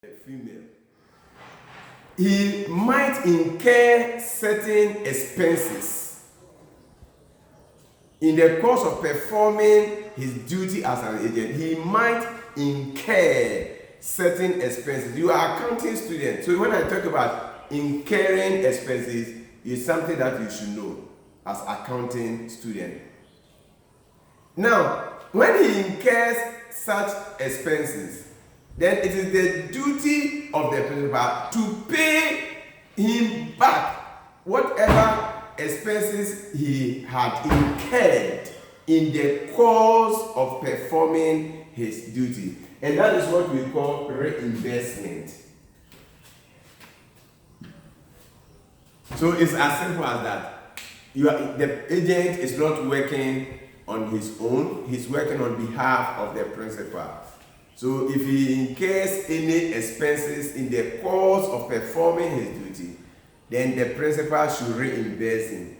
female, he might incur certain expenses in the course of performing his duty as an agent. He might incur certain expenses. You are an accounting student, so when I talk about incurring expenses, it's something that you should know as accounting student. Now, when he incurs such expenses, then it is the duty of the principal to pay him back whatever expenses he had incurred in the course of performing his duty. And that is what we call reimbursement. So it's as simple as that. The agent is not working on his own, he's working on behalf of the principal. So if he incurs any expenses in the course of performing his duty, then the principal should reimburse him.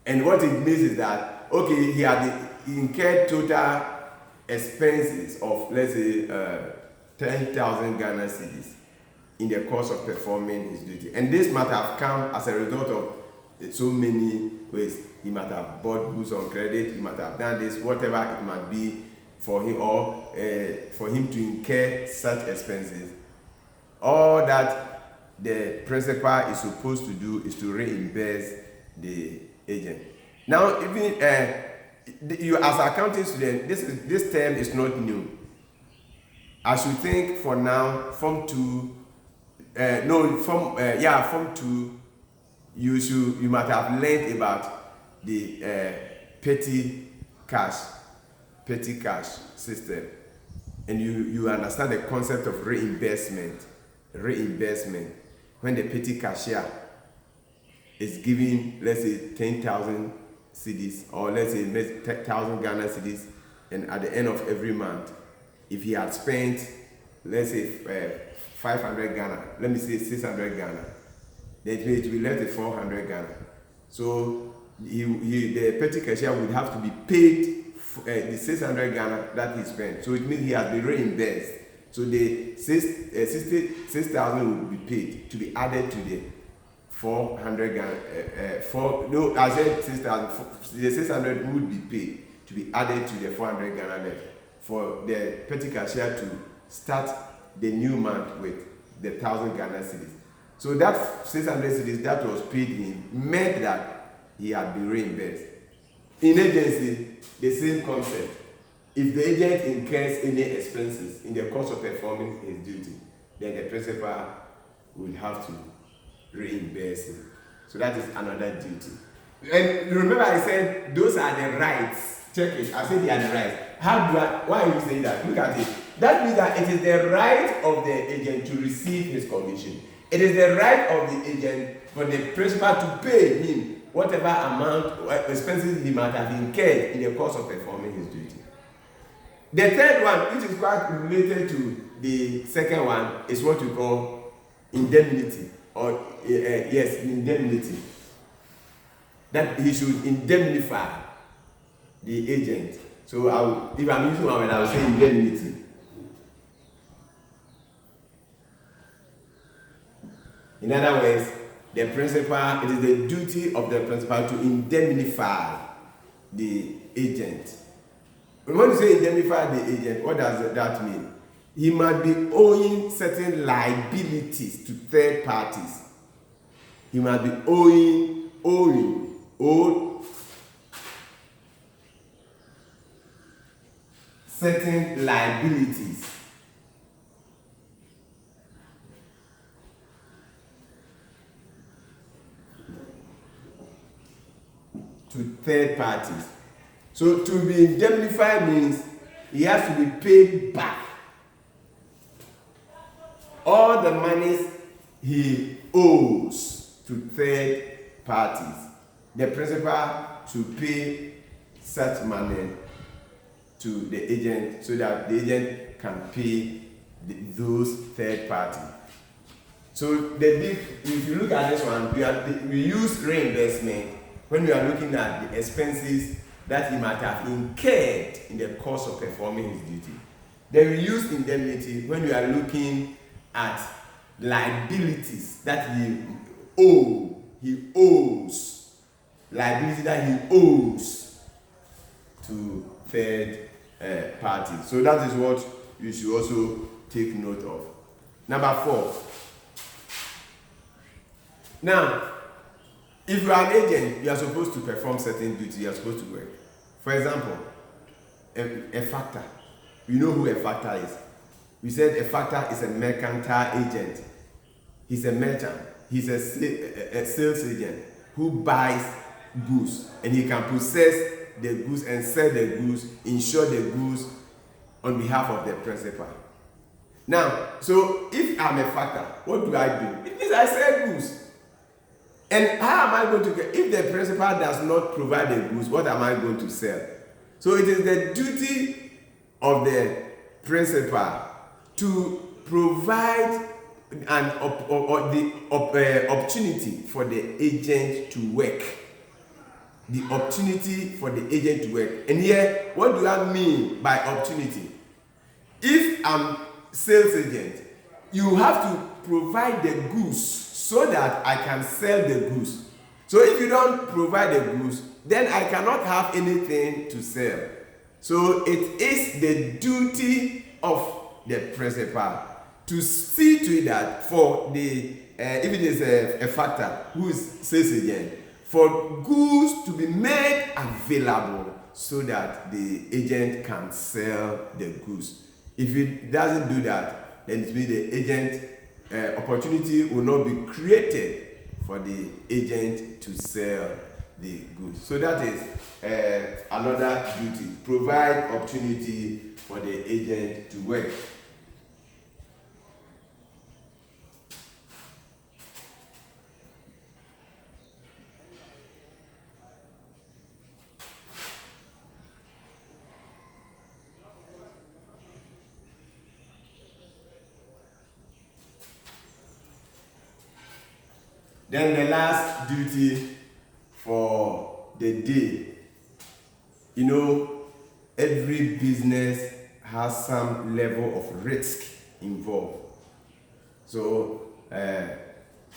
And what it means is that, okay, he had incurred total expenses of, let's say, 10,000 Ghana cedis in the course of performing his duty. And this might have come as a result of so many ways. He might have bought goods on credit, he might have done this, whatever it might be for him, or for him to incur such expenses. All that the principal is supposed to do is to reimburse the agent. Now, even you as an accounting student, this term is not new. I should think for now, Form 2, Form 2, you might have learned about the petty cash system, and you understand the concept of reimbursement. When the petty cashier is giving, let's say, 10,000 cedis, or let's say 10,000 Ghana cedis, and at the end of every month, if he had spent, let's say 500 Ghana, let me say 600 Ghana, then it will be left at 400 Ghana. So the petty cashier would have to be paid the 600 Ghana that he spent. So it means he has been reimbursed. So the 6,000 would be paid to be added to the 400 Ghana. I said 6,000. The 600 would be paid to be added to the 400 Ghana left for the petty cashier to start the new month with the 1,000 Ghana cedis. So that 600 cedis that was paid him meant that he had been reimbursed. In agency, the same concept. If the agent incurs any expenses in the course of performing his duty, then the principal will have to reimburse him. So that is another duty. And remember I said those are the rights. Check it. I said they are the rights. Why are you saying that? Look at it. That means that it is the right of the agent to receive his commission. It is the right of the agent for the principal to pay him whatever amount or expenses he might have incurred in the course of performing his duty. The third one, which is quite related to the second one, is what we call indemnity, or indemnity. That he should indemnify the agent. So if I'm using one word, I will say indemnity. In other words, the principal, it is the duty of the principal to indemnify the agent. When you say indemnify the agent, what does that mean? He might be owing certain liabilities to third parties. He might be owing certain liabilities to third parties. So to be indemnified means he has to be paid back all the monies he owes to third parties. The principal should pay such money to the agent so that the agent can pay those third parties. So if you look at this one, we use reimbursement when we are looking at the expenses that he might have incurred in the course of performing his duty. Then we use indemnity when you are looking at liabilities that he owes, liability that he owes to third party. So that is what you should also take note of. Number 4. Now, if you are an agent, you are supposed to perform certain duties. You are supposed to work. For example, a factor. You know who a factor is. We said a factor is a mercantile agent. He's a merchant. He's a sales agent who buys goods, and he can possess the goods and sell the goods, insure the goods on behalf of the principal. Now, so if I'm a factor, what do I do? It means I sell goods. And how am I going to get, if the principal does not provide the goods, what am I going to sell? So it is the duty of the principal to provide the opportunity for the agent to work. The opportunity for the agent to work. And here, what do I mean by opportunity? If I'm sales agent, you have to provide the goods so that I can sell the goods. So if you don't provide the goods, then I cannot have anything to sell. So it is the duty of the principal to see to it that for the if it is a factor who is sales agent, for goods to be made available so that the agent can sell the goods. If it doesn't do that, then it means the agent opportunity will not be created for the agent to sell the goods. So that is another duty. Provide opportunity for the agent to work. Then the last duty for the day. You know, every business has some level of risk involved. So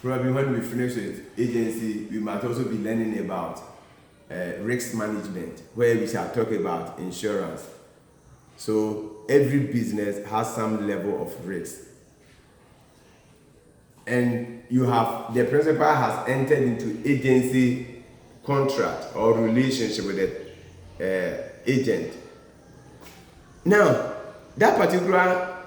probably when we finish with agency, we might also be learning about risk management, where we shall talk about insurance. So every business has some level of risk. And you have, the principal has entered into agency contract or relationship with the agent. Now, that particular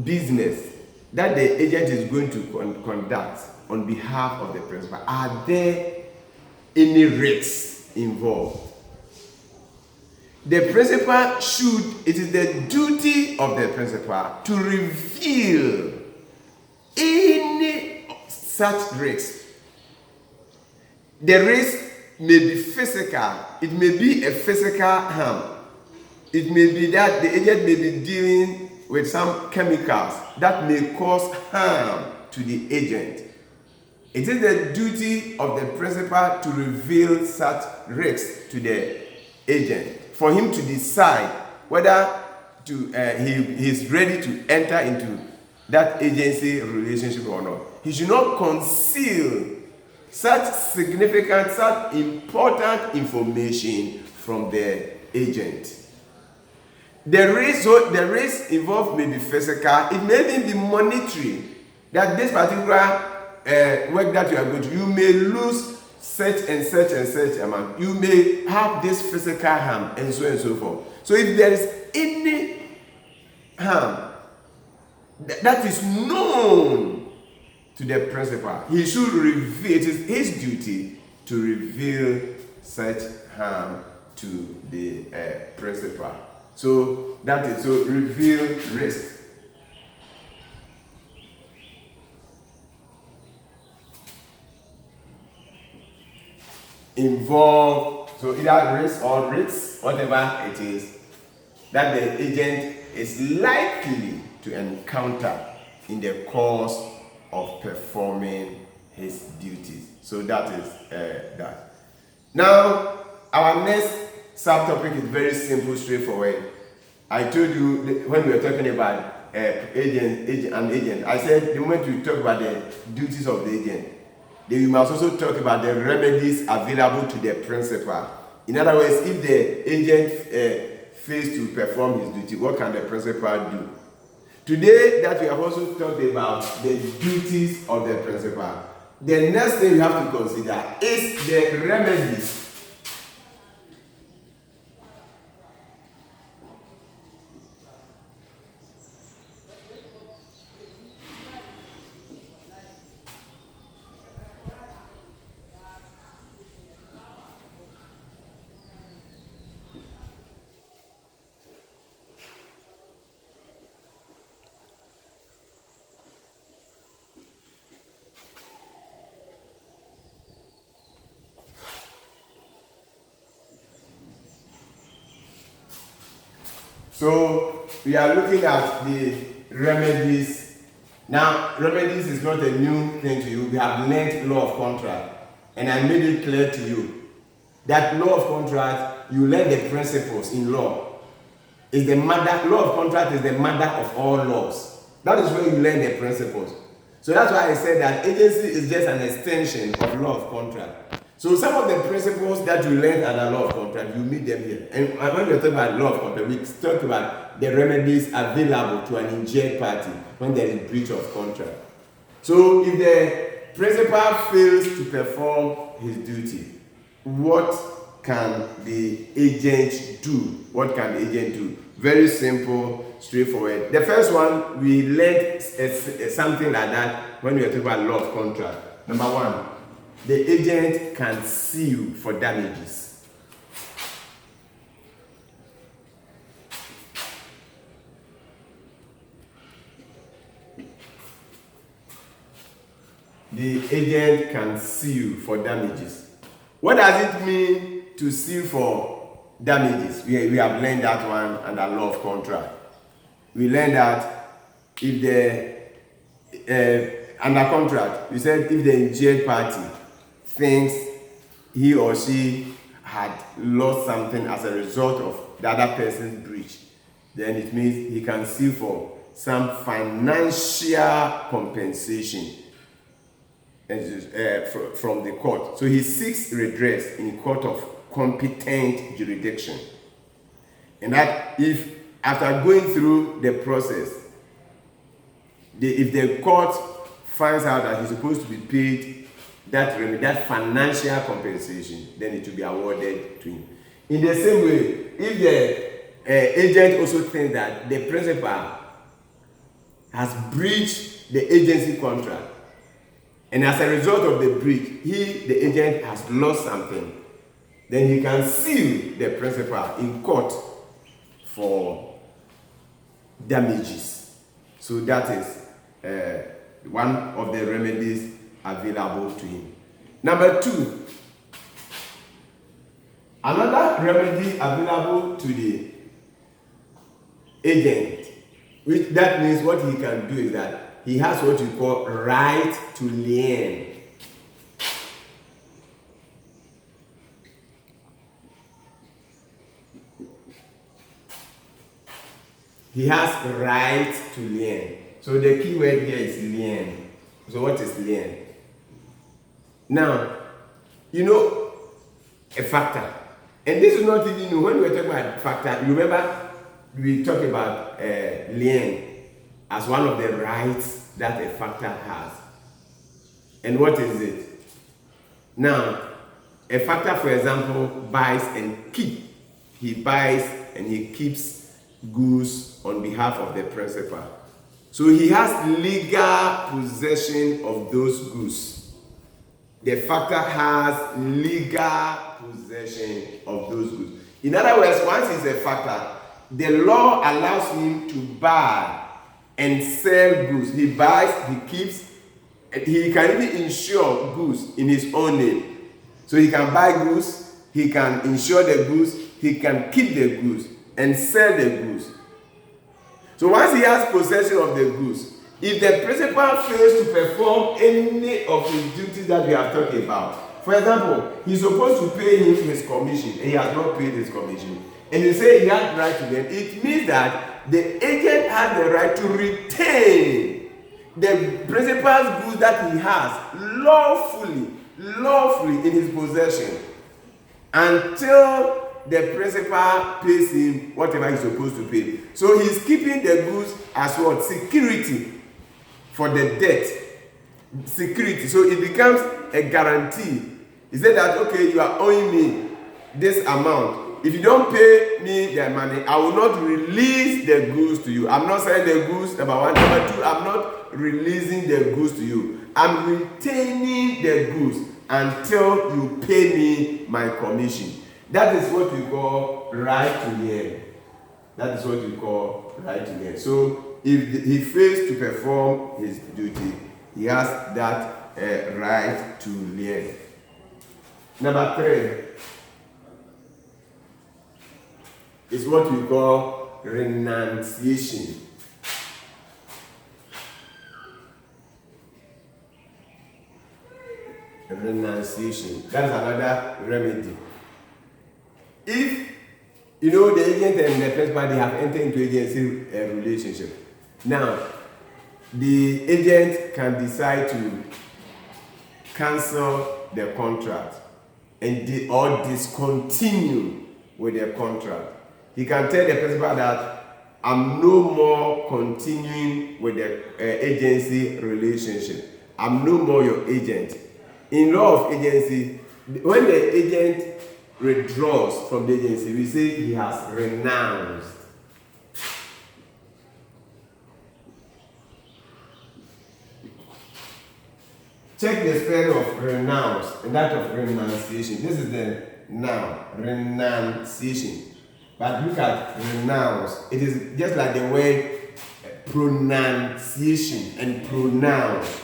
business that the agent is going to conduct on behalf of the principal, are there any risks involved? The principal it is the duty of the principal to reveal any such risk. The risk may be physical. It may be a physical harm. It may be that the agent may be dealing with some chemicals that may cause harm to the agent. It is the duty of the principal to reveal such risks to the agent, for him to decide whether he is ready to enter into that agency relationship or not. He should not conceal such significant, such important information from the agent. The risk involved may be physical, it may even be monetary. That this particular work that you are going to, you may lose such and such and such amount. You may have this physical harm and so forth. So if there is any harm that is known to the principal, he should reveal. It is his duty to reveal such harm to the principal. So that is, so reveal risk. Involve, so either risk or risks, whatever it is, that the agent is likely to encounter in the course of performing his duties. So that is that. Now, our next subtopic is very simple, straightforward. I told you when we were talking about an agent, I said the moment we talk about the duties of the agent, then we must also talk about the remedies available to the principal. In other words, if the agent fails to perform his duty, what can the principal do? Today, that we have also talked about the duties of the principal, the next thing we have to consider is the remedies. So we are looking at the remedies. Now, remedies is not a new thing to you. We have learned law of contract, and I made it clear to you that law of contract, you learn the principles in law. Is the mother, law of contract is the mother of all laws. That is where you learn the principles. So that's why I said that agency is just an extension of law of contract. So some of the principles that you learn under law of contract, you meet them here. And when we talk about law of contract, we talk about the remedies available to an injured party when there is breach of contract. So if the principal fails to perform his duty, what can the agent do? What can the agent do? Very simple, straightforward. The first one, we learned something like that when we were talking about law of contract. Number one, the agent can sue for damages. The agent can sue for damages. What does it mean to sue for damages? We have learned that one under law of contract. We learned that if the under contract, we said if the injured party thinks he or she had lost something as a result of the other person's breach, then it means he can sue for some financial compensation from the court. So he seeks redress in court of competent jurisdiction. And that if after going through the process, if the court finds out that he's supposed to be paid that financial compensation, then it will be awarded to him. In the same way, if the agent also thinks that the principal has breached the agency contract, and as a result of the breach, the agent has lost something, then he can sue the principal in court for damages. So that is one of the remedies available to him. Number two, another remedy available to the agent, which that means what he can do is that he has what we call right to lien. He has right to lien. So the key word here is lien. So what is lien? Now, you know a factor. And this is not even new. When we were talking about factor, you remember we talked about lien as one of the rights that a factor has. And what is it? Now, a factor, for example, buys and keeps. He buys and he keeps goods on behalf of the principal. So he has legal possession of those goods. The factor has legal possession of those goods. In other words, once he's a factor, the law allows him to buy and sell goods. He buys, he keeps, and he can even insure goods in his own name. So he can buy goods, he can insure the goods, he can keep the goods and sell the goods. So once he has possession of the goods, if the principal fails to perform any of his duties that we are talking about, for example, he's supposed to pay him his commission and he has not paid his commission, and you say he has the right to lien, it means that the agent has the right to retain the principal's goods that he has lawfully in his possession until the principal pays him whatever he's supposed to pay. So he's keeping the goods as what? Security for the debt. Security. So it becomes a guarantee. He said that, okay, you are owing me this amount. If you don't pay me the money, I will not release the goods to you. I'm not selling the goods, number one. Number two, I'm not releasing the goods to you. I'm retaining the goods until you pay me my commission. That is what we call right to lien. That is what we call right to lien. So if he fails to perform his duty, he has that right to lien. Number 3 is what we call renunciation. Renunciation. That's another remedy. If the agent and the principal, they have entered into agency relationship. Now, the agent can decide to cancel the contract or discontinue with the contract. He can tell the principal that I'm no more continuing with the agency relationship. I'm no more your agent. In law of agency, when the agent withdraws from the agency, we say he has renounced. Check the spelling of renounce and that of renunciation. This is the noun, renunciation. But look at renounce. It is just like the word pronunciation and pronounce.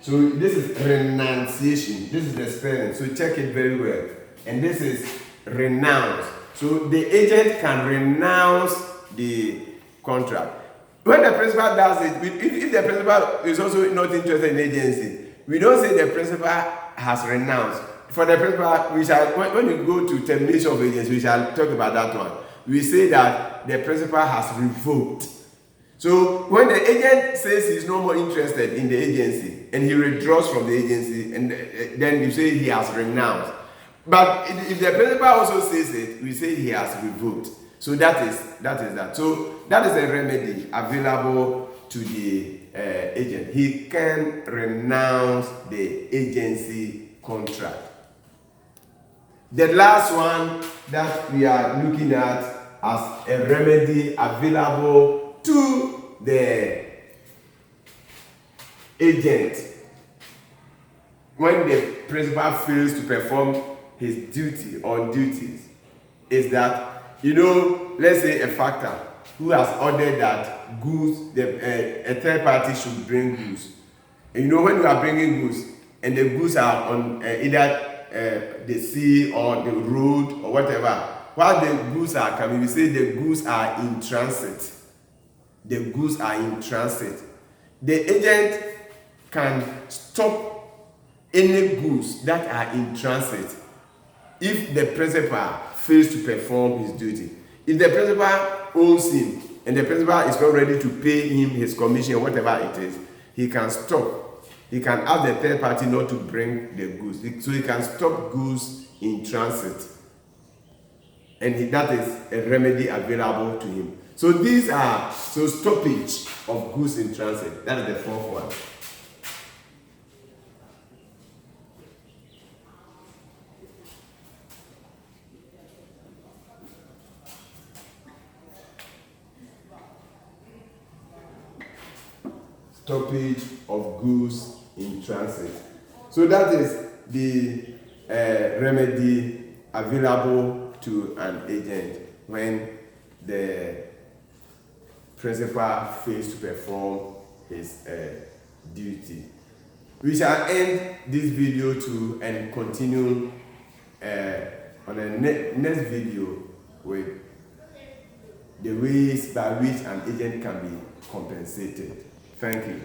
So this is renunciation. This is the spelling. So check it very well. And this is renounce. So the agent can renounce the contract. When the principal does it, if the principal is also not interested in agency, we don't say the principal has renounced. For the principal, we shall, when we go to termination of agency, we shall talk about that one. We say that the principal has revoked. So when the agent says he's no more interested in the agency and he withdraws from the agency, and then you say he has renounced. But if the principal also says it, we say he has revoked. So that is that. So that is a remedy available to the agent. He can renounce the agency contract. The last one that we are looking at as a remedy available to the agent when the principal fails to perform his duty or duties is that, let's say a factor who has ordered that goods, a third party should bring goods. And when you are bringing goods and the goods are on either the sea or the road or whatever, while the goods are coming, we say the goods are in transit. The goods are in transit. The agent can stop any goods that are in transit if the principal fails to perform his duty. If the principal owns him and the principal is not ready to pay him his commission or whatever it is, he can stop. He can ask the third party not to bring the goods. So he can stop goods in transit. And that is a remedy available to him. So these are stoppage of goods in transit. That is the fourth one. Stoppage of goods in transit. So that is the remedy available to an agent when the principal fails to perform his duty. We shall end this video too and continue on the next video with the ways by which an agent can be compensated. Thank you.